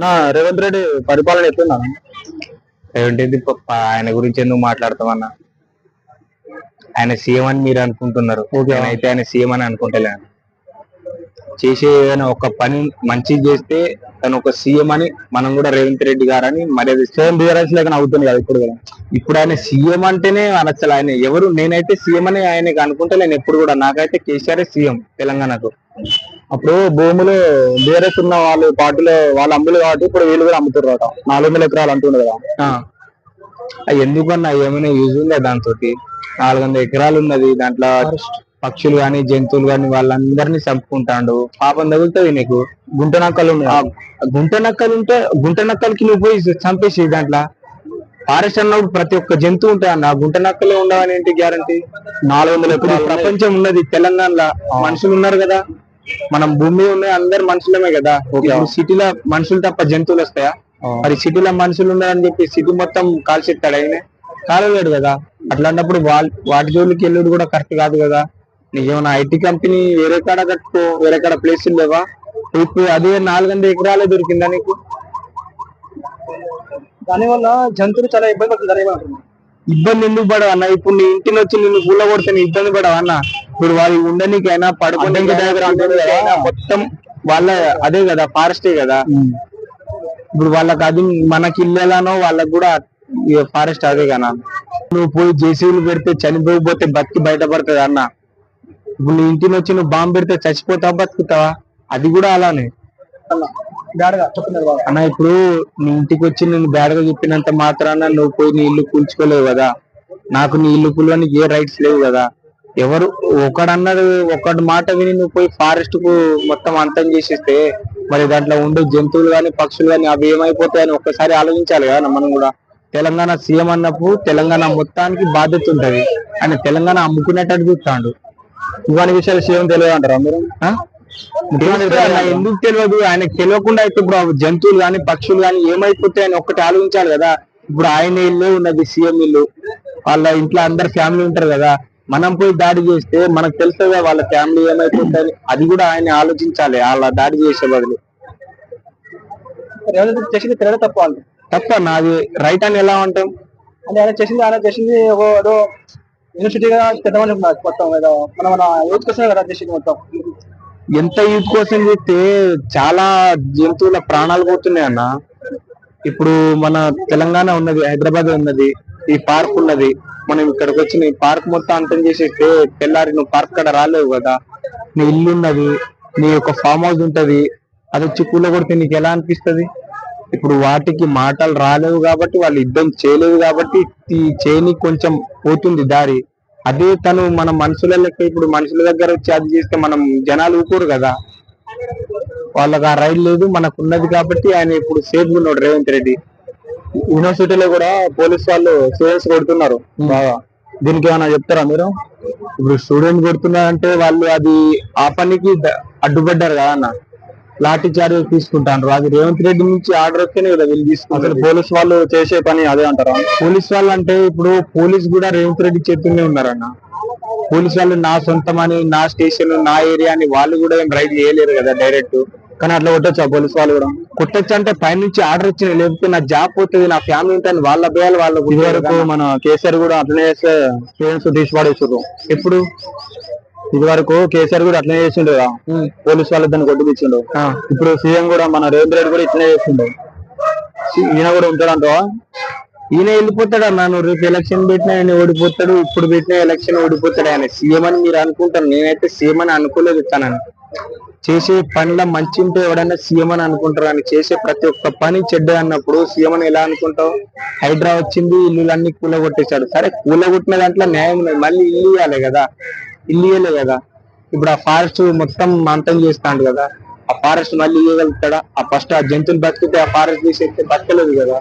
నా రేవంత్ రెడ్డి పరిపాలన ఎట్లుందా? రేవంత్ రెడ్డి ఆయన గురించి ఎందుకు మాట్లాడతామన్నా? ఆయన సీఎం అని మీరు అనుకుంటున్నారు, అయితే ఆయన సీఎం అని అనుకుంటలేను. చేసే ఏదైనా ఒక పని మంచిగా చేస్తే తను ఒక సీఎం అని మనం కూడా రేవంత్ రెడ్డి గారని మర్యాద సేమ్ బీఆర్ఎస్ లేక అవుతుంది కదా ఇప్పుడు కదా. ఇప్పుడు ఆయన సీఎం అంటేనే అనొచ్చలు. ఆయన ఎవరు? నేనైతే సీఎం అని ఆయనకి అనుకుంటలేను ఎప్పుడు కూడా. నాకైతే కేసీఆర్ సీఎం తెలంగాణకు. అప్పుడు భూములు బీఆర్ఎస్ ఉన్న వాళ్ళు పార్టీలో వాళ్ళు అమ్ములు కాబట్టి ఇప్పుడు వీళ్ళు కూడా అమ్ముతున్నారు. 400 ఎకరాలు అంటుండే కదా. ఎందుకన్నా ఏమైనా యూజ్ ఉందా దాంతో? 400 ఎకరాలు ఉన్నది, దాంట్లో పక్షులు గాని జంతువులు గాని వాళ్ళందరినీ చంపుకుంటాడు. పాపం తగులుతుంది నీకు. గుంట నక్కలు ఉన్నాయి. గుంట నక్కలు ఉంటే గుంట నక్కలకి నువ్వు పోయి చంపేసి దాంట్లో ఫారెస్ట్ అన్నప్పుడు ప్రతి ఒక్క జంతువు ఉంటాయి అన్న. గుంట నక్కలే ఉండవని ఏంటి గ్యారంటీ? 400 ఎకరాలు ప్రపంచం ఉన్నది తెలంగాణలో. మనుషులు ఉన్నారు కదా, మనం భూమి ఉన్నాయి, అందరు మనుషులమే కదా. సిటీలో మనుషులు తప్ప జంతువులు వస్తాయా? మరి సిటీలో మనుషులు ఉన్నారని చెప్పి సిటీ మొత్తం కాల్చెత్తాడు ఆయన? కాలలేడు కదా. అట్లాంటప్పుడు వాటి జోలికి వెళ్ళుడు కూడా కరెక్ట్ కాదు కదా. నీకేమన్నా ఐటీ కంపెనీ వేరే కాడ కట్టుకో, వేరే కాడ ప్లేసులు లేవా? ఇప్పుడు అదే 400 ఎకరాలే దొరికిందా నీకు? దానివల్ల జంతువులు చాలా ఇబ్బంది పడుతుంది. ఇబ్బంది ఎందుకు పడవు అన్న? ఇప్పుడు నీ ఇంటిని వచ్చి నిన్ను గుల్ల కొడితే నీ ఇబ్బంది పడవు అన్న? ఇప్పుడు వాళ్ళు ఉండనికైనా పడుకోనికి మొత్తం వాళ్ళ అదే కదా, ఫారెస్టే కదా. ఇప్పుడు వాళ్ళకి అది మనకి ఇల్లేలానో వాళ్ళకి కూడా ఫారెస్ట్ అదే కదా. నువ్వు పోయి జేసీబీలు పెడితే చనిపోయిపోతే బతికి బయటపడుతుంది అన్న. ఇప్పుడు నీ ఇంటిని వచ్చి నువ్వు బాంబు పెడితే చచ్చిపోతావా బతుకుతావా? అది కూడా అలానే అన్న. ఇప్పుడు నీ ఇంటికి వచ్చి నేను బ్యాడ్గా చెప్పినంత మాత్రాన నువ్వు పోయి నీ ఇల్లు కూల్చుకోలేవు కదా. నాకు నీ ఇల్లు కూలని ఏ రైట్స్ లేవు కదా. ఎవరు ఒకడన్నది ఒకటి మాట విని నువ్వు పోయి ఫారెస్ట్ కు మొత్తం అంతం చేసేస్తే మరి దాంట్లో ఉండే జంతువులు గాని పక్షులు గాని అవి ఏమైపోతాయని ఒక్కసారి ఆలోచించాలి కదా మనం కూడా. తెలంగాణ సీఎం అన్నప్పుడు తెలంగాణ మొత్తానికి బాధ్యత ఉంటది. ఆయన తెలంగాణ అమ్ముకునేటట్టు చూస్తాడు. ఇవన్నీ విషయాలు సీఎం తెలియదు అంటారా మీరు? ఎందుకు తెలియదు? ఆయనకు తెలియకుండా అయితే ఇప్పుడు జంతువులు గాని పక్షులు గాని ఏమైపోతాయని ఒక్కటి ఆలోచించాలి కదా. ఇప్పుడు ఆయన ఇల్లు ఉన్నది, సీఎం ఇల్లు, వాళ్ళ ఇంట్లో అందరు ఫ్యామిలీ ఉంటారు కదా. మనం పోయి దాడి చేస్తే మనకు తెలుస్తుందా వాళ్ళ ఫ్యామిలీ ఏమైపోతుంది? అది కూడా ఆయన ఆలోచించాలి వాళ్ళ దాడి చేసే బదులు. చేసింది తిరగడం తప్ప అంటే తప్ప నాది రైట్ అని ఎలా అంటాం? అంటే ఆయన చేసింది ఏదో యూనివర్సిటీగా తెద్దామని మొత్తం మన యూత్ కోసం కదా చేసింది మొత్తం. ఎంత యూత్ కోసం చేస్తే చాలా జంతువుల ప్రాణాలు పోతున్నాయి అన్న. ఇప్పుడు మన తెలంగాణ ఉన్నది, హైదరాబాద్ ఉన్నది, ఈ పార్క్ ఉన్నది. మనం ఇక్కడికి వచ్చి నీ పార్క్ మొత్తం అంతం చేసేస్తే తెల్లారి నువ్వు పార్క్ కాడ రాలేవు కదా. నీ ఇల్లు ఉన్నది, నీ యొక్క ఫామ్ హౌస్ ఉంటది, అది వచ్చి కూల కొడితే నీకు ఎలా అనిపిస్తుంది? ఇప్పుడు వాటికి మాటలు రాలేవు కాబట్టి, వాళ్ళు యుద్ధం చేయలేవు కాబట్టి ఈ చేయని కొంచెం పోతుంది దారి. అదే తను మన మనుషుల లెక్క ఇప్పుడు మనుషుల దగ్గర వచ్చి అది చేస్తే మనం జనాలు ఊరుకోరు కదా. వాళ్ళకి ఆ రైలు లేదు, మనకు ఉన్నది కాబట్టి ఆయన ఇప్పుడు సేఫ్ ఉన్నాడు రేవంత్ రెడ్డి. యూనివర్సిటీలో కూడా పోలీస్ వాళ్ళు స్టూడెంట్స్ కొడుతున్నారు బాగా. దీనికి ఏమైనా చెప్తారా మీరు? ఇప్పుడు స్టూడెంట్ కొడుతున్నారంటే వాళ్ళు అది ఆ పనికి అడ్డుపడ్డారు కదా అన్న. లాఠీ చార్జ్ తీసుకుంటారు. అది రేవంత్ రెడ్డి నుంచి ఆర్డర్ వస్తేనే కదా వీళ్ళు తీసుకుంటారు. పోలీస్ వాళ్ళు చేసే పని అదే అంటారా? పోలీస్ వాళ్ళు అంటే ఇప్పుడు పోలీస్ కూడా రేవంత్ రెడ్డి చేతుల్లోనే ఉన్నారన్న. పోలీస్ వాళ్ళు నా సొంతమని, నా స్టేషన్, నా ఏరియా అని వాళ్ళు కూడా ఏం రైడ్ చేయలేరు కదా డైరెక్ట్. కానీ అట్లా కొట్టొచ్చా పోలీస్ వాళ్ళు కూడా? కొట్టొచ్చు అంటే పైనుంచి ఆర్డర్ వచ్చిన, లేకపోతే నా జాబ్ పోతుంది, నా ఫ్యామిలీ ఉంటుంది, వాళ్ళ భయాలు వాళ్ళకు. ఇదివరకు మన కేసీఆర్ కూడా అట్లనే చేస్తే స్టూడెంట్స్ తీసి పడేసారు. ఎప్పుడు ఇది వరకు కేసీఆర్ కూడా అట్లనే చేసిండు కదా, పోలీస్ వాళ్ళ దాన్ని కొట్టుకొచ్చిండు. ఇప్పుడు సీఎం కూడా మన రేవంత్ రెడ్డి కూడా ఇట్లనే చేసిండు. ఈయన కూడా ఉంటాడంటావా? ఈయన వెళ్ళిపోతాడు అన్న. నువ్వు రేపు ఎలక్షన్ పెట్టినా ఆయన ఓడిపోతాడు, ఇప్పుడు పెట్టిన ఎలక్షన్ ఓడిపోతాడు. ఆయన సీఎం అని మీరు అనుకుంటారు, నేనైతే సీఎం అని అనుకోలేదు. తనని చేసే పనిలో మంచి ఉంటే ఎవడన్నా సీఎం అని అనుకుంటారు. అని చేసే ప్రతి ఒక్క పని చెడ్డ అన్నప్పుడు సీఎం అని ఎలా అనుకుంటావు? హైడ్రా వచ్చింది, ఇల్లులన్నీ కూలగొట్టేశాడు. సరే కూలగొట్టిన దాంట్లో న్యాయం ఉన్నది, మళ్ళీ ఇల్లు ఇవ్వాలి కదా. ఇల్లు ఇవ్వలే కదా. ఇప్పుడు ఆ ఫారెస్ట్ మొత్తం అంతం చేస్తాడు కదా, ఆ ఫారెస్ట్ మళ్ళీ ఇవ్వగలుగుతాడా? ఆ ఫస్ట్ ఆ జంతువులు బతికితే ఆ ఫారెస్ట్ తీసేస్తే బతకలేదు కదా.